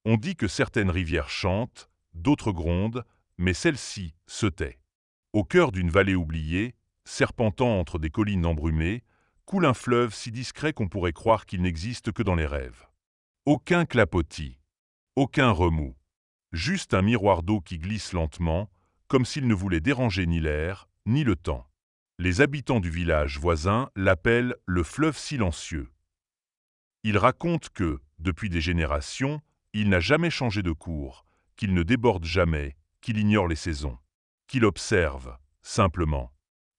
On dit que certaines rivières chantent, d'autres grondent, mais celle-ci se tait. Au cœur d'une vallée oubliée, serpentant entre des collines embrumées, coule un fleuve si discret qu'on pourrait croire qu'il n'existe que dans les rêves. Aucun clapotis, aucun remous, juste un miroir d'eau qui glisse lentement, comme s'il ne voulait déranger ni l'air, ni le temps. Les habitants du village voisin l'appellent le fleuve silencieux. Ils racontent que, depuis des générations, il n'a jamais changé de cours, qu'il ne déborde jamais, qu'il ignore les saisons, qu'il observe, simplement,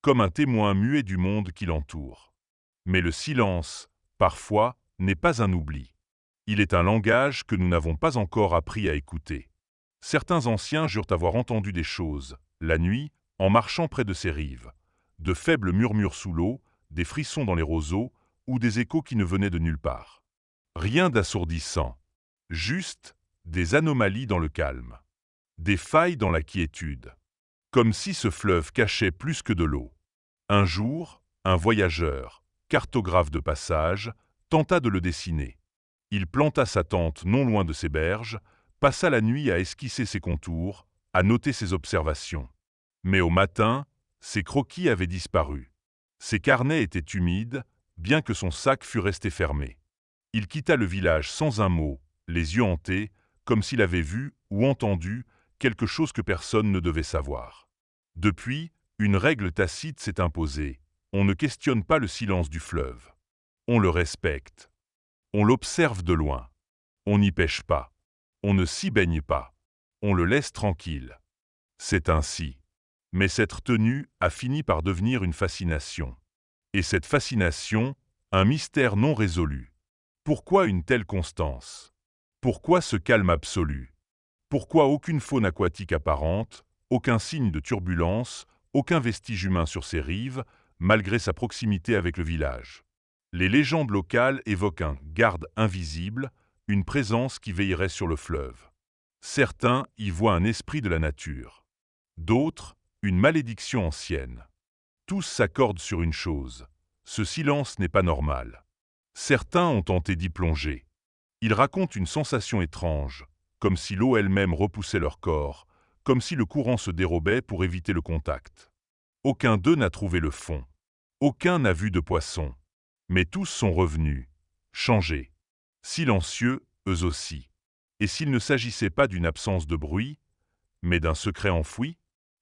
comme un témoin muet du monde qui l'entoure. Mais le silence, parfois, n'est pas un oubli. Il est un langage que nous n'avons pas encore appris à écouter. Certains anciens jurent avoir entendu des choses, la nuit, en marchant près de ces rives. De faibles murmures sous l'eau, des frissons dans les roseaux, ou des échos qui ne venaient de nulle part. Rien d'assourdissant. Juste des anomalies dans le calme. Des failles dans la quiétude. Comme si ce fleuve cachait plus que de l'eau. Un jour, un voyageur, cartographe de passage, tenta de le dessiner. Il planta sa tente non loin de ses berges, passa la nuit à esquisser ses contours, à noter ses observations. Mais au matin, ses croquis avaient disparu. Ses carnets étaient humides, bien que son sac fût resté fermé. Il quitta le village sans un mot, les yeux hantés, comme s'il avait vu ou entendu quelque chose que personne ne devait savoir. Depuis, une règle tacite s'est imposée. On ne questionne pas le silence du fleuve. On le respecte. On l'observe de loin. On n'y pêche pas. On ne s'y baigne pas. On le laisse tranquille. C'est ainsi. Mais cette tenue a fini par devenir une fascination. Et cette fascination, un mystère non résolu. Pourquoi une telle constance? Pourquoi ce calme absolu? Pourquoi aucune faune aquatique apparente, aucun signe de turbulence, aucun vestige humain sur ses rives, malgré sa proximité avec le village? Les légendes locales évoquent un garde invisible, une présence qui veillerait sur le fleuve. Certains y voient un esprit de la nature. D'autres, une malédiction ancienne. Tous s'accordent sur une chose. Ce silence n'est pas normal. Certains ont tenté d'y plonger. Ils racontent une sensation étrange, comme si l'eau elle-même repoussait leur corps, comme si le courant se dérobait pour éviter le contact. Aucun d'eux n'a trouvé le fond. Aucun n'a vu de poisson. Mais tous sont revenus, changés, silencieux, eux aussi. Et s'il ne s'agissait pas d'une absence de bruit, mais d'un secret enfoui?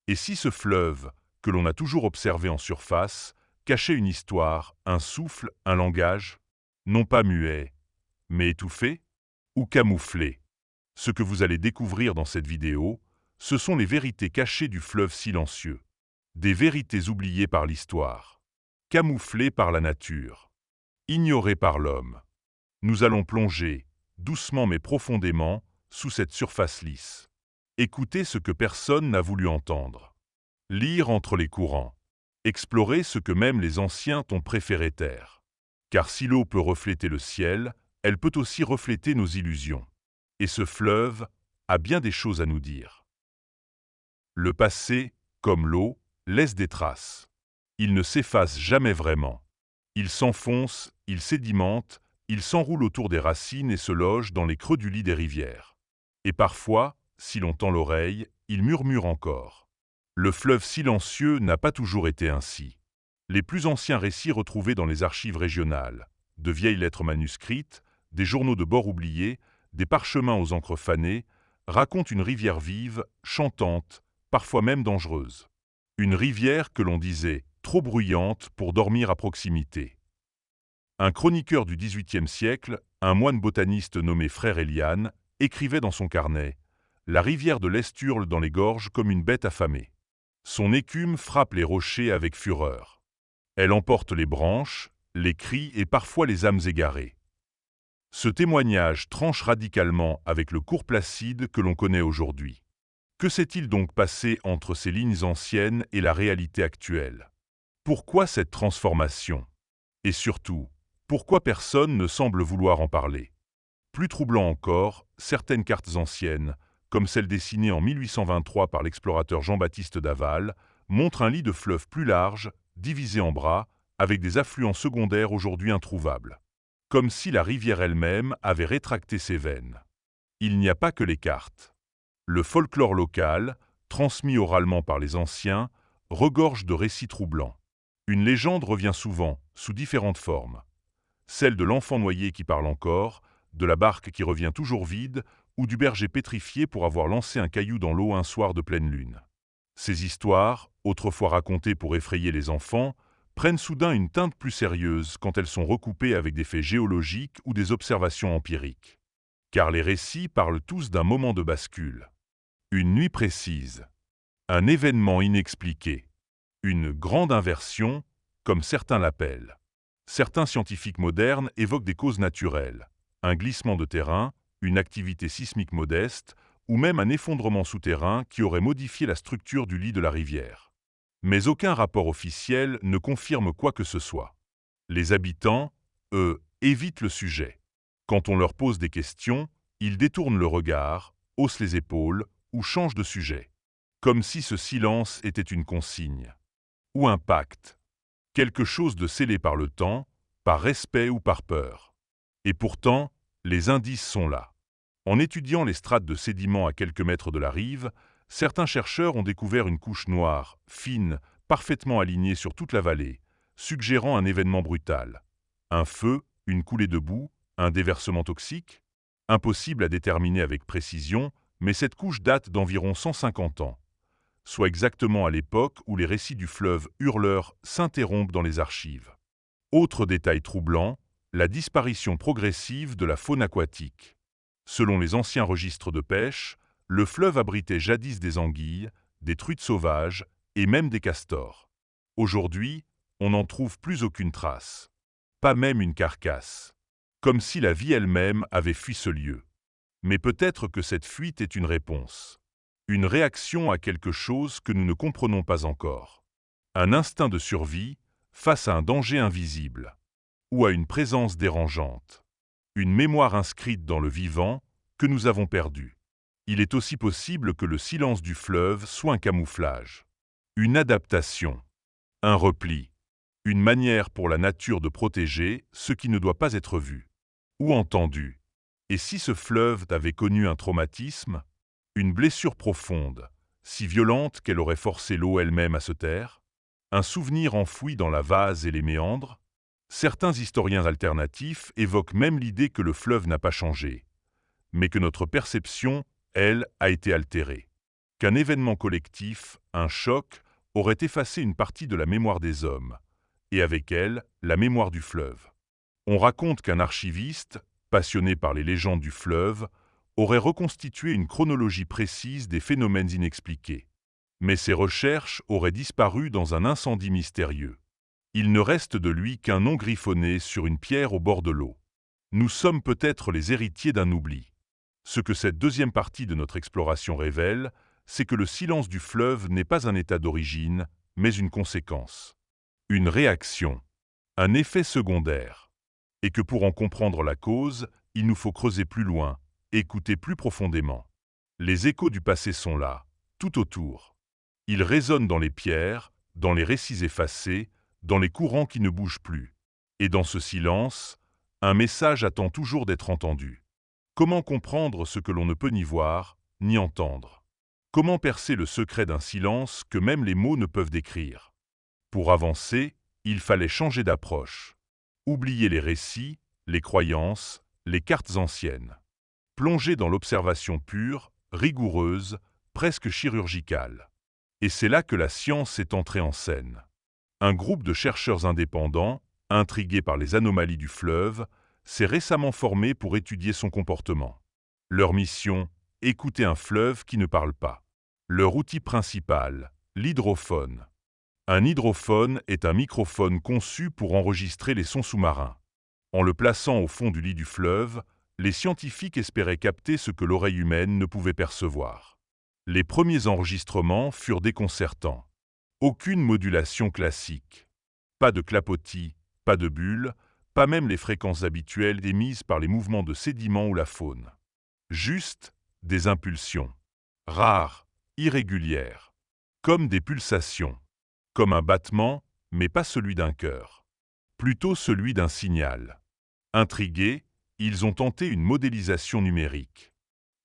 Et si ce fleuve, que l'on a toujours observé en surface, cachait une histoire, un souffle, un langage, non pas muet, mais étouffé ou camouflé? Ce que vous allez découvrir dans cette vidéo, ce sont les vérités cachées du fleuve silencieux. Des vérités oubliées par l'histoire, camouflées par la nature, ignorées par l'homme. Nous allons plonger, doucement mais profondément, sous cette surface lisse. Écouter ce que personne n'a voulu entendre. Lire entre les courants. Explorer ce que même les anciens ont préféré taire. Car si l'eau peut refléter le ciel, elle peut aussi refléter nos illusions. Et ce fleuve a bien des choses à nous dire. Le passé, comme l'eau, laisse des traces. Il ne s'efface jamais vraiment. Il s'enfonce, il sédimente, il s'enroule autour des racines et se loge dans les creux du lit des rivières. Et parfois, si l'on tend l'oreille, il murmure encore. Le fleuve silencieux n'a pas toujours été ainsi. Les plus anciens récits retrouvés dans les archives régionales, de vieilles lettres manuscrites, des journaux de bord oubliés, des parchemins aux encres fanées, racontent une rivière vive, chantante, parfois même dangereuse. Une rivière que l'on disait trop bruyante pour dormir à proximité. Un chroniqueur du XVIIIe siècle, un moine botaniste nommé Frère Eliane, écrivait dans son carnet « La rivière de l'Est hurle dans les gorges comme une bête affamée. Son écume frappe les rochers avec fureur. Elle emporte les branches, les cris et parfois les âmes égarées. » Ce témoignage tranche radicalement avec le cours placide que l'on connaît aujourd'hui. Que s'est-il donc passé entre ces lignes anciennes et la réalité actuelle? Pourquoi cette transformation? Et surtout, pourquoi personne ne semble vouloir en parler? Plus troublant encore, certaines cartes anciennes, comme celle dessinée en 1823 par l'explorateur Jean-Baptiste Daval, montrent un lit de fleuve plus large, divisé en bras, avec des affluents secondaires aujourd'hui introuvables. Comme si la rivière elle-même avait rétracté ses veines. Il n'y a pas que les cartes. Le folklore local, transmis oralement par les anciens, regorge de récits troublants. Une légende revient souvent, sous différentes formes. Celle de l'enfant noyé qui parle encore, de la barque qui revient toujours vide, ou du berger pétrifié pour avoir lancé un caillou dans l'eau un soir de pleine lune. Ces histoires, autrefois racontées pour effrayer les enfants, prennent soudain une teinte plus sérieuse quand elles sont recoupées avec des faits géologiques ou des observations empiriques. Car les récits parlent tous d'un moment de bascule. Une nuit précise. Un événement inexpliqué. Une grande inversion, comme certains l'appellent. Certains scientifiques modernes évoquent des causes naturelles, un glissement de terrain, une activité sismique modeste, ou même un effondrement souterrain qui aurait modifié la structure du lit de la rivière. Mais aucun rapport officiel ne confirme quoi que ce soit. Les habitants, eux, évitent le sujet. Quand on leur pose des questions, ils détournent le regard, haussent les épaules ou changent de sujet. Comme si ce silence était une consigne. Ou un pacte. Quelque chose de scellé par le temps, par respect ou par peur. Et pourtant, les indices sont là. En étudiant les strates de sédiments à quelques mètres de la rive, certains chercheurs ont découvert une couche noire, fine, parfaitement alignée sur toute la vallée, suggérant un événement brutal. Un feu, une coulée de boue, un déversement toxique? Impossible à déterminer avec précision, mais cette couche date d'environ 150 ans, soit exactement à l'époque où les récits du fleuve Hurleur s'interrompent dans les archives. Autre détail troublant, la disparition progressive de la faune aquatique. Selon les anciens registres de pêche, le fleuve abritait jadis des anguilles, des truites sauvages et même des castors. Aujourd'hui, on n'en trouve plus aucune trace. Pas même une carcasse. Comme si la vie elle-même avait fui ce lieu. Mais peut-être que cette fuite est une réponse. Une réaction à quelque chose que nous ne comprenons pas encore. Un instinct de survie face à un danger invisible. Ou à une présence dérangeante. Une mémoire inscrite dans le vivant que nous avons perdue. Il est aussi possible que le silence du fleuve soit un camouflage. Une adaptation. Un repli. Une manière pour la nature de protéger ce qui ne doit pas être vu. Ou entendu. Et si ce fleuve avait connu un traumatisme, une blessure profonde, si violente qu'elle aurait forcé l'eau elle-même à se taire, un souvenir enfoui dans la vase et les méandres? Certains historiens alternatifs évoquent même l'idée que le fleuve n'a pas changé, mais que notre perception, elle, a été altérée. Qu'un événement collectif, un choc, aurait effacé une partie de la mémoire des hommes, et avec elle, la mémoire du fleuve. On raconte qu'un archiviste, passionné par les légendes du fleuve, aurait reconstitué une chronologie précise des phénomènes inexpliqués. Mais ses recherches auraient disparu dans un incendie mystérieux. Il ne reste de lui qu'un nom griffonné sur une pierre au bord de l'eau. Nous sommes peut-être les héritiers d'un oubli. Ce que cette deuxième partie de notre exploration révèle, c'est que le silence du fleuve n'est pas un état d'origine, mais une conséquence. Une réaction. Un effet secondaire. Et que pour en comprendre la cause, il nous faut creuser plus loin, écouter plus profondément. Les échos du passé sont là, tout autour. Ils résonnent dans les pierres, dans les récits effacés, dans les courants qui ne bougent plus. Et dans ce silence, un message attend toujours d'être entendu. Comment comprendre ce que l'on ne peut ni voir, ni entendre? Comment percer le secret d'un silence que même les mots ne peuvent décrire? Pour avancer, il fallait changer d'approche. Oublier les récits, les croyances, les cartes anciennes. Plonger dans l'observation pure, rigoureuse, presque chirurgicale. Et c'est là que la science est entrée en scène. Un groupe de chercheurs indépendants, intrigués par les anomalies du fleuve, s'est récemment formé pour étudier son comportement. Leur mission, écouter un fleuve qui ne parle pas. Leur outil principal, l'hydrophone. Un hydrophone est un microphone conçu pour enregistrer les sons sous-marins. En le plaçant au fond du lit du fleuve, les scientifiques espéraient capter ce que l'oreille humaine ne pouvait percevoir. Les premiers enregistrements furent déconcertants. Aucune modulation classique. Pas de clapotis, pas de bulles, pas même les fréquences habituelles émises par les mouvements de sédiments ou la faune. Juste des impulsions. Rares, irrégulières. Comme des pulsations. Comme un battement, mais pas celui d'un cœur. Plutôt celui d'un signal. Intrigués, ils ont tenté une modélisation numérique.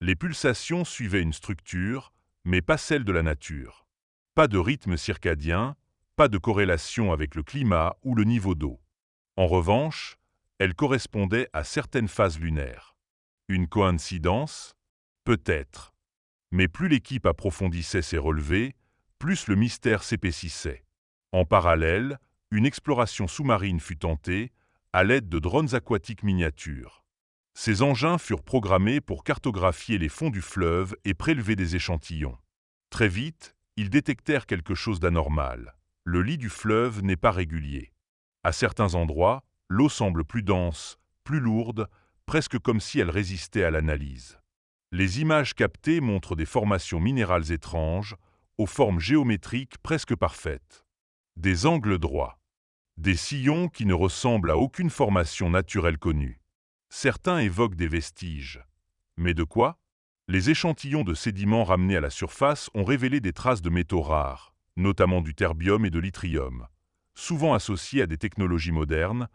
Les pulsations suivaient une structure, mais pas celle de la nature. Pas de rythme circadien, pas de corrélation avec le climat ou le niveau d'eau. En revanche, elles correspondaient à certaines phases lunaires. Une coïncidence? Peut-être. Mais plus l'équipe approfondissait ses relevés, plus le mystère s'épaississait. En parallèle, une exploration sous-marine fut tentée, à l'aide de drones aquatiques miniatures. Ces engins furent programmés pour cartographier les fonds du fleuve et prélever des échantillons. Très vite, ils détectèrent quelque chose d'anormal. Le lit du fleuve n'est pas régulier. À certains endroits, l'eau semble plus dense, plus lourde, presque comme si elle résistait à l'analyse. Les images captées montrent des formations minérales étranges, aux formes géométriques presque parfaites. Des angles droits. Des sillons qui ne ressemblent à aucune formation naturelle connue. Certains évoquent des vestiges. Mais de quoi? Les échantillons de sédiments ramenés à la surface ont révélé des traces de métaux rares, notamment du terbium et de l'yttrium, souvent associés à des technologies modernes,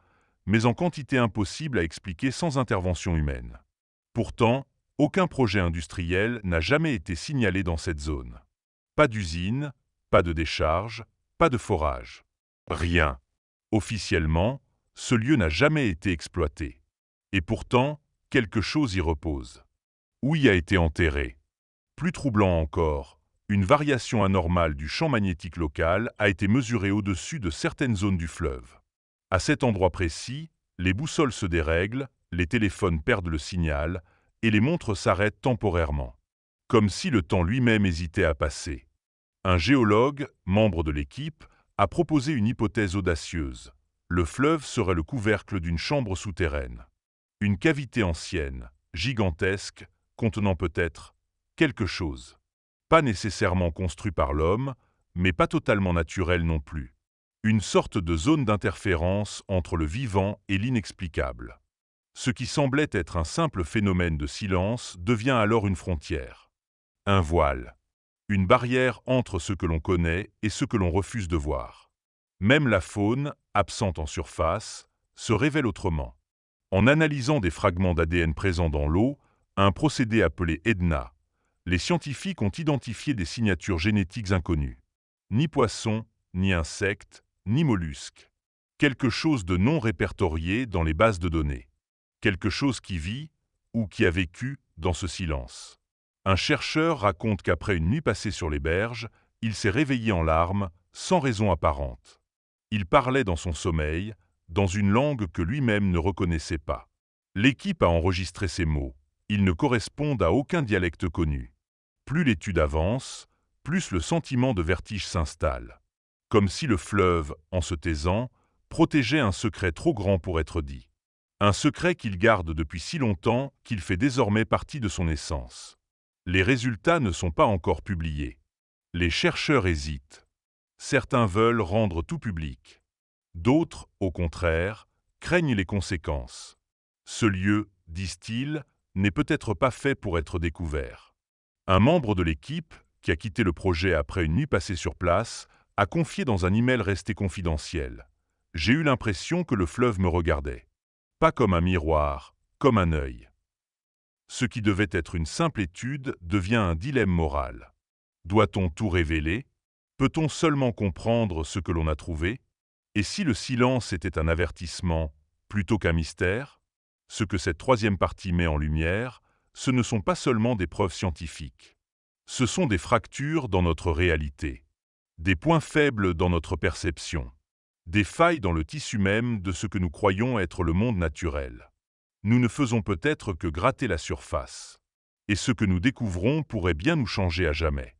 mais en quantité impossible à expliquer sans intervention humaine. Pourtant, aucun projet industriel n'a jamais été signalé dans cette zone. Pas d'usine, pas de décharge, pas de forage. Rien. Officiellement, ce lieu n'a jamais été exploité. Et pourtant, quelque chose y repose. Où y a été enterré? Plus troublant encore, une variation anormale du champ magnétique local a été mesurée au-dessus de certaines zones du fleuve. À cet endroit précis, les boussoles se dérèglent, les téléphones perdent le signal et les montres s'arrêtent temporairement. Comme si le temps lui-même hésitait à passer. Un géologue, membre de l'équipe, a proposé une hypothèse audacieuse. Le fleuve serait le couvercle d'une chambre souterraine. Une cavité ancienne, gigantesque, contenant peut-être quelque chose. Pas nécessairement construit par l'homme, mais pas totalement naturel non plus. Une sorte de zone d'interférence entre le vivant et l'inexplicable. Ce qui semblait être un simple phénomène de silence devient alors une frontière. Un voile. Une barrière entre ce que l'on connaît et ce que l'on refuse de voir. Même la faune, absente en surface, se révèle autrement. En analysant des fragments d'ADN présents dans l'eau, un procédé appelé EDNA, les scientifiques ont identifié des signatures génétiques inconnues. Ni poissons, ni insectes, ni mollusques. Quelque chose de non répertorié dans les bases de données. Quelque chose qui vit, ou qui a vécu, dans ce silence. Un chercheur raconte qu'après une nuit passée sur les berges, il s'est réveillé en larmes, sans raison apparente. Il parlait dans son sommeil, dans une langue que lui-même ne reconnaissait pas. L'équipe a enregistré ces mots. Ils ne correspondent à aucun dialecte connu. Plus l'étude avance, plus le sentiment de vertige s'installe. Comme si le fleuve, en se taisant, protégeait un secret trop grand pour être dit. Un secret qu'il garde depuis si longtemps qu'il fait désormais partie de son essence. Les résultats ne sont pas encore publiés. Les chercheurs hésitent. Certains veulent rendre tout public. D'autres, au contraire, craignent les conséquences. Ce lieu, disent-ils, n'est peut-être pas fait pour être découvert. Un membre de l'équipe, qui a quitté le projet après une nuit passée sur place, a confié dans un email resté confidentiel. « J'ai eu l'impression que le fleuve me regardait. Pas comme un miroir, comme un œil. » Ce qui devait être une simple étude devient un dilemme moral. Doit-on tout révéler? Peut-on seulement comprendre ce que l'on a trouvé? Et si le silence était un avertissement plutôt qu'un mystère? Ce que cette troisième partie met en lumière, ce ne sont pas seulement des preuves scientifiques. Ce sont des fractures dans notre réalité, des points faibles dans notre perception, des failles dans le tissu même de ce que nous croyons être le monde naturel. Nous ne faisons peut-être que gratter la surface. Et ce que nous découvrons pourrait bien nous changer à jamais.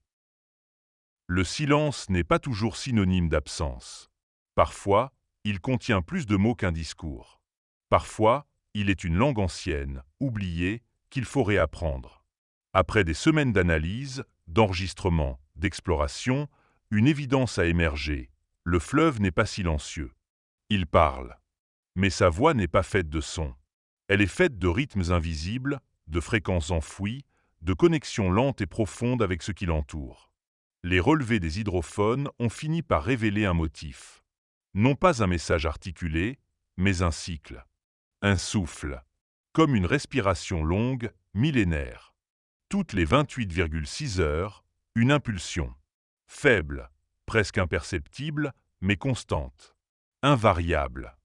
Le silence n'est pas toujours synonyme d'absence. Parfois, il contient plus de mots qu'un discours. Parfois, il est une langue ancienne, oubliée, qu'il faut réapprendre. Après des semaines d'analyse, d'enregistrement, d'exploration, une évidence a émergé. Le fleuve n'est pas silencieux. Il parle. Mais sa voix n'est pas faite de sons. Elle est faite de rythmes invisibles, de fréquences enfouies, de connexions lentes et profondes avec ce qui l'entoure. Les relevés des hydrophones ont fini par révéler un motif. Non pas un message articulé, mais un cycle. Un souffle. Comme une respiration longue, millénaire. Toutes les 28,6 heures, une impulsion. Faible, presque imperceptible, mais constante. Invariable.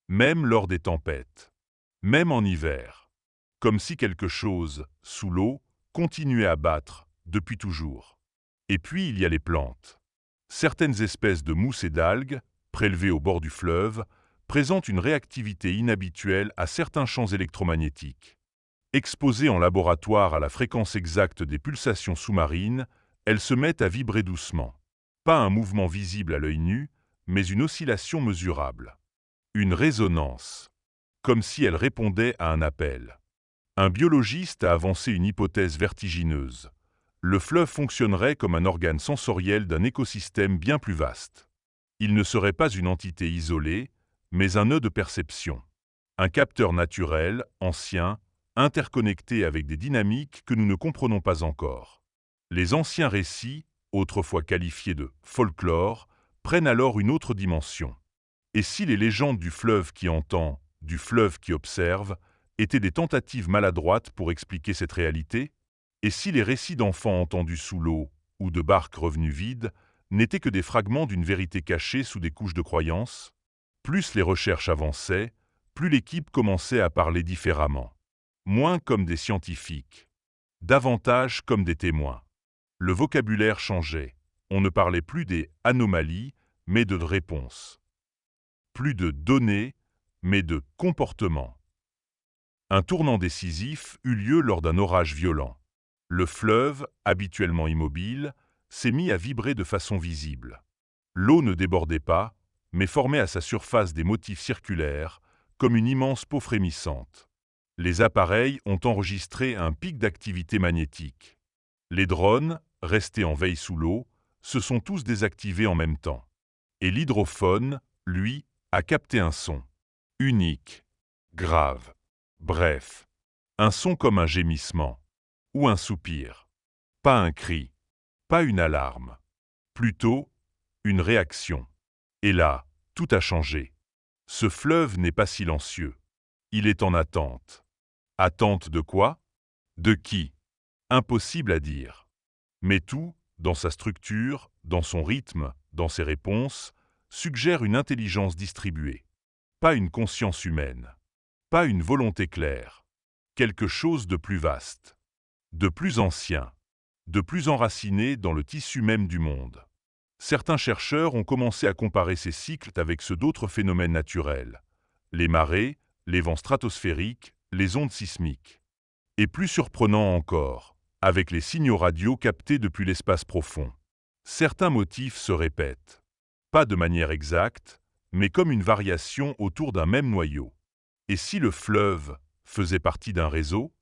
Même lors des tempêtes. Même en hiver. Comme si quelque chose, sous l'eau, continuait à battre, depuis toujours. Et puis il y a les plantes. Certaines espèces de mousses et d'algues, prélevées au bord du fleuve, présentent une réactivité inhabituelle à certains champs électromagnétiques. Exposées en laboratoire à la fréquence exacte des pulsations sous-marines, elles se mettent à vibrer doucement. Pas un mouvement visible à l'œil nu, mais une oscillation mesurable. Une résonance. Comme si elle répondait à un appel. Un biologiste a avancé une hypothèse vertigineuse. Le fleuve fonctionnerait comme un organe sensoriel d'un écosystème bien plus vaste. Il ne serait pas une entité isolée, mais un nœud de perception. Un capteur naturel, ancien, interconnecté avec des dynamiques que nous ne comprenons pas encore. Les anciens récits, autrefois qualifiés de folklore, prennent alors une autre dimension. Et si les légendes du fleuve qui entend, du fleuve qui observe, étaient des tentatives maladroites pour expliquer cette réalité? Et si les récits d'enfants entendus sous l'eau, ou de barques revenues vides, n'étaient que des fragments d'une vérité cachée sous des couches de croyances? Plus les recherches avançaient, plus l'équipe commençait à parler différemment. Moins comme des scientifiques, davantage comme des témoins. Le vocabulaire changeait. On ne parlait plus des anomalies, mais de réponses. Plus de données, mais de comportements. Un tournant décisif eut lieu lors d'un orage violent. Le fleuve, habituellement immobile, s'est mis à vibrer de façon visible. L'eau ne débordait pas, mais formait à sa surface des motifs circulaires, comme une immense peau frémissante. Les appareils ont enregistré un pic d'activité magnétique. Les drones, restés en veille sous l'eau, se sont tous désactivés en même temps. Et l'hydrophone, lui, a capté un son. Unique, grave, bref. Un son comme un gémissement. Ou un soupir. Pas un cri. Pas une alarme. Plutôt, une réaction. Et là, tout a changé. Ce fleuve n'est pas silencieux. Il est en attente. Attente de quoi? De qui? Impossible à dire. Mais tout, dans sa structure, dans son rythme, dans ses réponses, suggère une intelligence distribuée. Pas une conscience humaine. Pas une volonté claire. Quelque chose de plus vaste. De plus ancien. De plus enraciné dans le tissu même du monde. Certains chercheurs ont commencé à comparer ces cycles avec ceux d'autres phénomènes naturels. Les marées, les vents stratosphériques, les ondes sismiques. Et plus surprenant encore, avec les signaux radio captés depuis l'espace profond. Certains motifs se répètent. Pas de manière exacte, mais comme une variation autour d'un même noyau. Et si le fleuve faisait partie d'un réseau?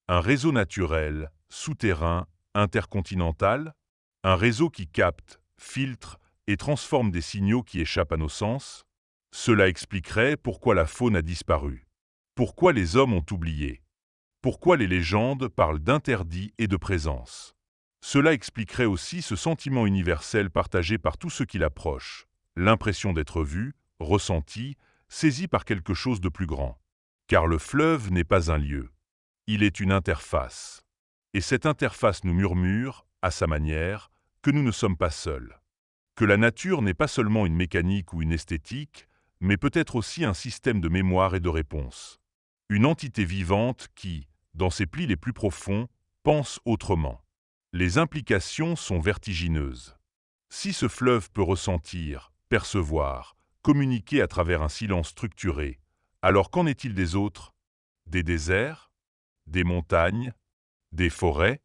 Un réseau naturel, souterrain, intercontinental? Un réseau qui capte, filtre et transforme des signaux qui échappent à nos sens? Cela expliquerait pourquoi la faune a disparu. Pourquoi les hommes ont oublié. Pourquoi les légendes parlent d'interdit et de présence. Cela expliquerait aussi ce sentiment universel partagé par tous ceux qui l'approchent, l'impression d'être vu, ressenti, saisi par quelque chose de plus grand. Car le fleuve n'est pas un lieu. Il est une interface. Et cette interface nous murmure, à sa manière, que nous ne sommes pas seuls. Que la nature n'est pas seulement une mécanique ou une esthétique, mais peut-être aussi un système de mémoire et de réponse. Une entité vivante qui, dans ses plis les plus profonds, pense autrement. Les implications sont vertigineuses. Si ce fleuve peut ressentir, percevoir, communiquer à travers un silence structuré, alors qu'en est-il des autres? Des déserts? Des montagnes? Des forêts?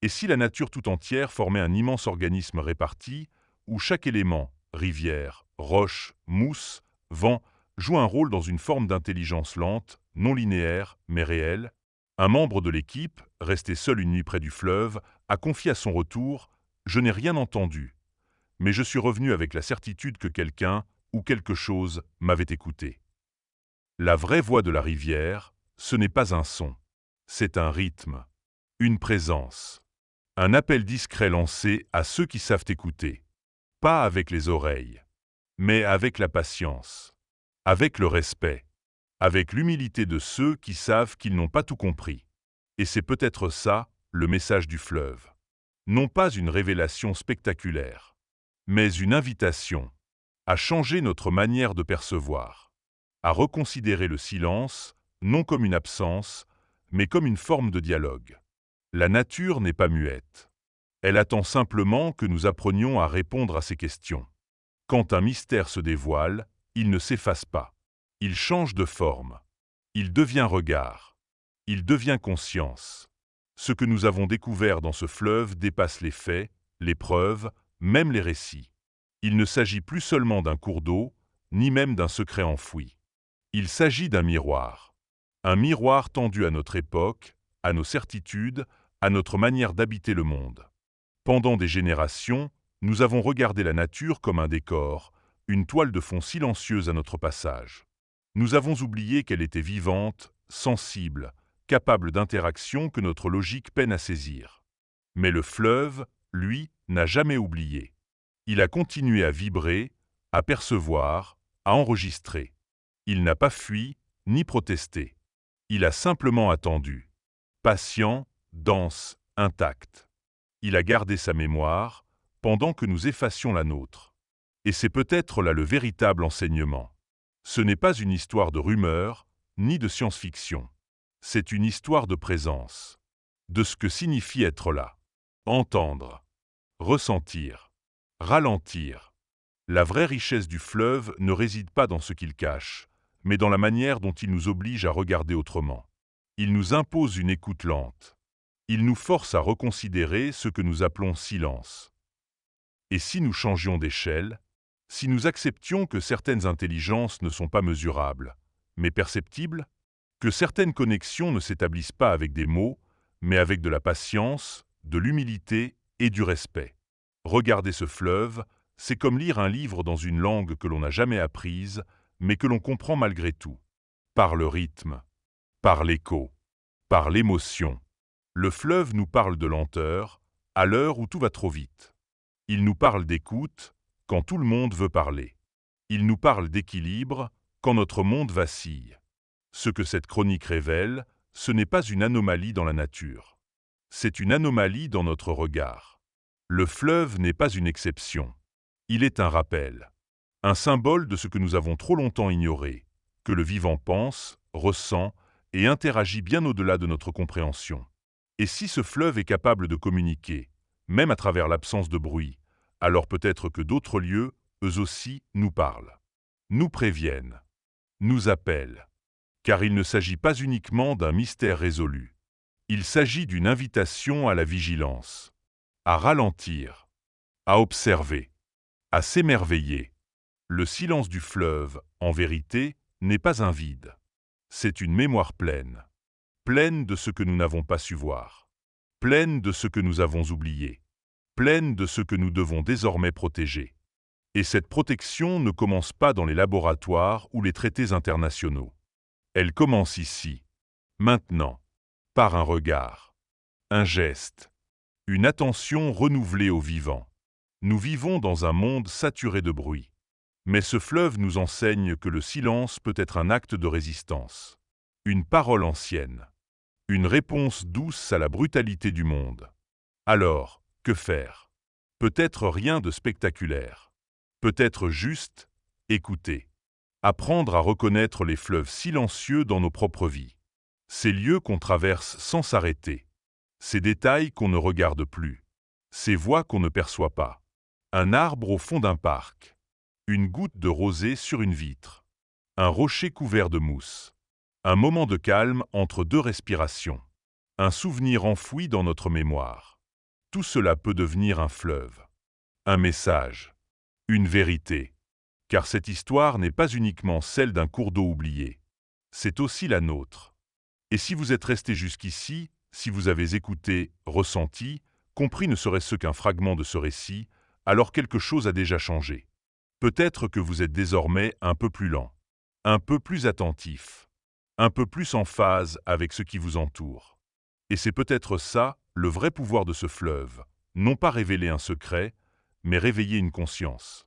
Et si la nature tout entière formait un immense organisme réparti, où chaque élément, rivière, roche, mousse, vent, joue un rôle dans une forme d'intelligence lente, non linéaire, mais réelle? Un membre de l'équipe, resté seul une nuit près du fleuve, a confié à son retour « Je n'ai rien entendu, mais je suis revenu avec la certitude que quelqu'un ou quelque chose m'avait écouté. » La vraie voix de la rivière, ce n'est pas un son, c'est un rythme, une présence. Un appel discret lancé à ceux qui savent écouter. Pas avec les oreilles, mais avec la patience, avec le respect, avec l'humilité de ceux qui savent qu'ils n'ont pas tout compris. Et c'est peut-être ça, le message du fleuve. Non pas une révélation spectaculaire, mais une invitation à changer notre manière de percevoir, à reconsidérer le silence, non comme une absence, mais comme une forme de dialogue. La nature n'est pas muette. Elle attend simplement que nous apprenions à répondre à ces questions. Quand un mystère se dévoile, il ne s'efface pas. Il change de forme. Il devient regard. Il devient conscience. Ce que nous avons découvert dans ce fleuve dépasse les faits, les preuves, même les récits. Il ne s'agit plus seulement d'un cours d'eau, ni même d'un secret enfoui. Il s'agit d'un miroir. Un miroir tendu à notre époque, à nos certitudes, à notre manière d'habiter le monde. Pendant des générations, nous avons regardé la nature comme un décor, une toile de fond silencieuse à notre passage. Nous avons oublié qu'elle était vivante, sensible, capable d'interactions que notre logique peine à saisir. Mais le fleuve, lui, n'a jamais oublié. Il a continué à vibrer, à percevoir, à enregistrer. Il n'a pas fui, ni protesté. Il a simplement attendu. Patient, dense, intact. Il a gardé sa mémoire, pendant que nous effacions la nôtre. Et c'est peut-être là le véritable enseignement. Ce n'est pas une histoire de rumeurs, ni de science-fiction. C'est une histoire de présence. De ce que signifie être là. Entendre. Ressentir. Ralentir. La vraie richesse du fleuve ne réside pas dans ce qu'il cache, mais dans la manière dont il nous oblige à regarder autrement. Il nous impose une écoute lente. Il nous force à reconsidérer ce que nous appelons silence. Et si nous changions d'échelle, si nous acceptions que certaines intelligences ne sont pas mesurables, mais perceptibles, que certaines connexions ne s'établissent pas avec des mots, mais avec de la patience, de l'humilité et du respect. Regarder ce fleuve, c'est comme lire un livre dans une langue que l'on n'a jamais apprise, mais que l'on comprend malgré tout. Par le rythme, par l'écho, par l'émotion. Le fleuve nous parle de lenteur, à l'heure où tout va trop vite. Il nous parle d'écoute, quand tout le monde veut parler. Il nous parle d'équilibre, quand notre monde vacille. Ce que cette chronique révèle, ce n'est pas une anomalie dans la nature. C'est une anomalie dans notre regard. Le fleuve n'est pas une exception. Il est un rappel. Un symbole de ce que nous avons trop longtemps ignoré, que le vivant pense, ressent et interagit bien au-delà de notre compréhension. Et si ce fleuve est capable de communiquer, même à travers l'absence de bruit, alors peut-être que d'autres lieux, eux aussi, nous parlent, nous préviennent, nous appellent. Car il ne s'agit pas uniquement d'un mystère résolu. Il s'agit d'une invitation à la vigilance, à ralentir, à observer, à s'émerveiller. Le silence du fleuve, en vérité, n'est pas un vide. C'est une mémoire pleine. Pleine de ce que nous n'avons pas su voir. Pleine de ce que nous avons oublié. Pleine de ce que nous devons désormais protéger. Et cette protection ne commence pas dans les laboratoires ou les traités internationaux. Elle commence ici, maintenant, par un regard, un geste, une attention renouvelée au vivant. Nous vivons dans un monde saturé de bruit. Mais ce fleuve nous enseigne que le silence peut être un acte de résistance, une parole ancienne, une réponse douce à la brutalité du monde. Alors, que faire? Peut-être rien de spectaculaire. Peut-être juste écouter. Apprendre à reconnaître les fleuves silencieux dans nos propres vies. Ces lieux qu'on traverse sans s'arrêter. Ces détails qu'on ne regarde plus. Ces voix qu'on ne perçoit pas. Un arbre au fond d'un parc. Une goutte de rosée sur une vitre. Un rocher couvert de mousse. Un moment de calme entre deux respirations. Un souvenir enfoui dans notre mémoire. Tout cela peut devenir un fleuve. Un message. Une vérité. Car cette histoire n'est pas uniquement celle d'un cours d'eau oublié. C'est aussi la nôtre. Et si vous êtes resté jusqu'ici, si vous avez écouté, ressenti, compris ne serait-ce qu'un fragment de ce récit, alors quelque chose a déjà changé. Peut-être que vous êtes désormais un peu plus lent, un peu plus attentif, un peu plus en phase avec ce qui vous entoure. Et c'est peut-être ça, le vrai pouvoir de ce fleuve, non pas révéler un secret, mais réveiller une conscience.